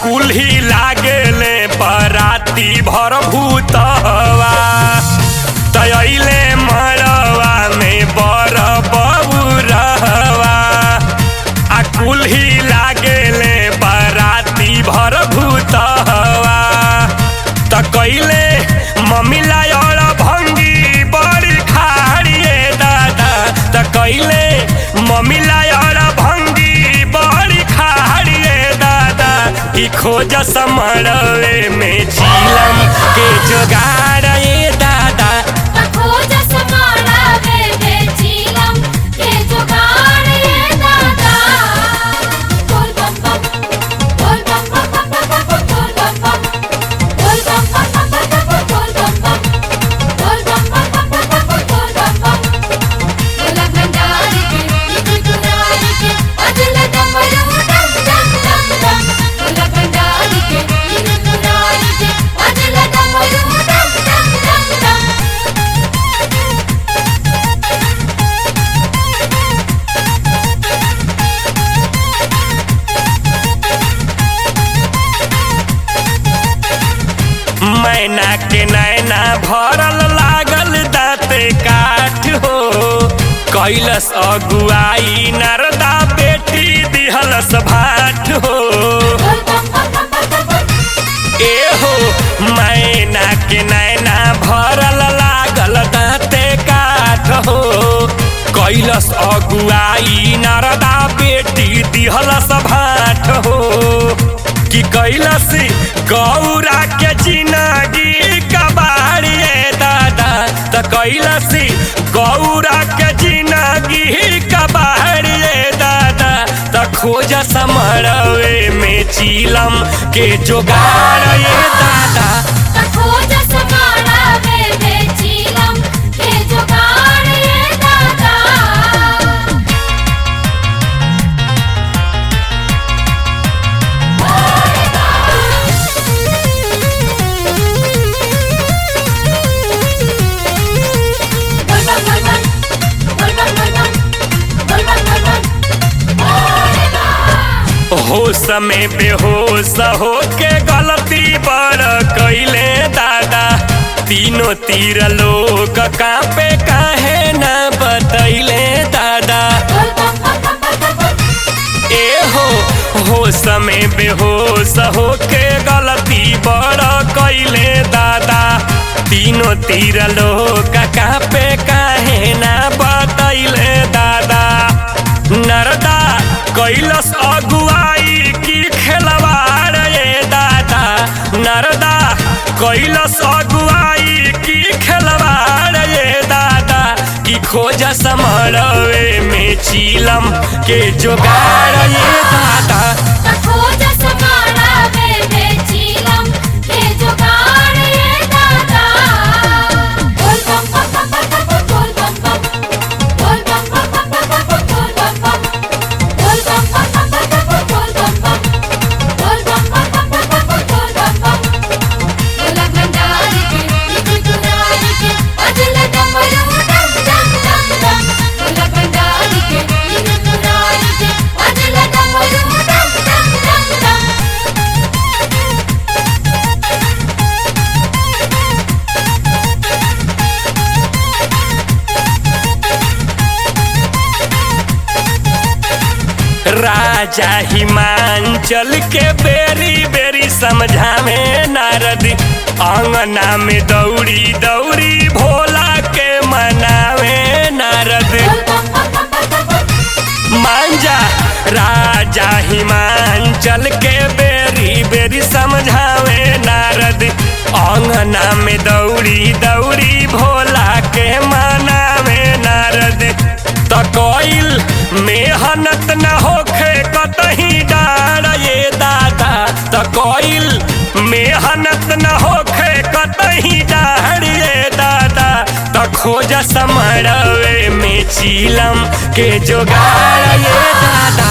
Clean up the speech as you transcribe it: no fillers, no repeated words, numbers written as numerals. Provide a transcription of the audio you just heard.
कुल्ही लागेले पराती भर भूतवा तयले मरवा में बर बबुरवा कुल्ही लागेले पराती भर भूतवा त कैले मम्मीला और भंगी बड़ी खाड़िए दादा त कैले मम्मीला और भंगी बड़ी खाड़िए दादा ई खोज समरवे में चीलम के जोगाड़ ये दादा खोज समरवे में चीलम के जोगाड़ ये दादा बोल बम बम बोल बम बम बोल बम बम बोल बम बम बोल बम बम बोल बम बम बोल बम बम बोला भंडारी के गुनारी के अजल डमरू डम डम डम डम बोला भंडारी के गुनारी के अजल डमरू डम डम डम डम। मैना के नैना भरल लागल दाँते काठ हो कैलस अगुआई नरदा बेटी दिहलस भाट हो ए हो मैना के नैना भरल लागल दाँते काठ हो कैलस अगुआई नरदा बेटी दिहलस भाट हो कि कैलस गौरा के जिंदगी कबाड़िए दादा त कैलस गौरा के जिंदगी कबाड़िए दादा त खोज समरवे में चीलम के जोगाड़ ये दादा खोज समरवे में चीलम के जोगाड़ ये दादा। होश में बेहोश हो के गलती पर कैले दादा तीनों तीर लोग कांपे काहे न बतैले दादा ए हो होश में बेहोश हो के गलती पर कैले दादा तीनों तीर लोग कांपे काहे न बतैले दादा नरदा कैलस अगुआई की खेलवाड़ ये दादा नरदा कैलस अगुआई की खेलवाड़ ये दादा की खोज समरवे में चीलम के जोगाड़ ये दादा खोज समरवे में चीलम के जोगाड़ ये दादा बोल बम बम बोल बम बम बोल बम बम बोल बम बम बोल बम बम बोल बम बम बोल बम बम बोल बम बम बोला भंडारी के गुनारी के अजल डमरू डम डम डम डम बोला भंडारी के गुनारी के अजल डमरू डम डम डम डम। राजा हिमांचल के बेरी बेरी समझावे नारद अंगना में दौड़ी दौड़ी भोला के मनावे नारद मांझा राजा हिमांचल के बेरी बेरी समझावे नारद अंगना में दौड़ी दौड़ी भोला के मनावे नारद त कोइल मेहनत न होखे कतही डार ये दादा त कोइल मेहनत न होखे कतही डार ये दादा त खोज समरवे में चीलम के जोगाड़ ये दादा।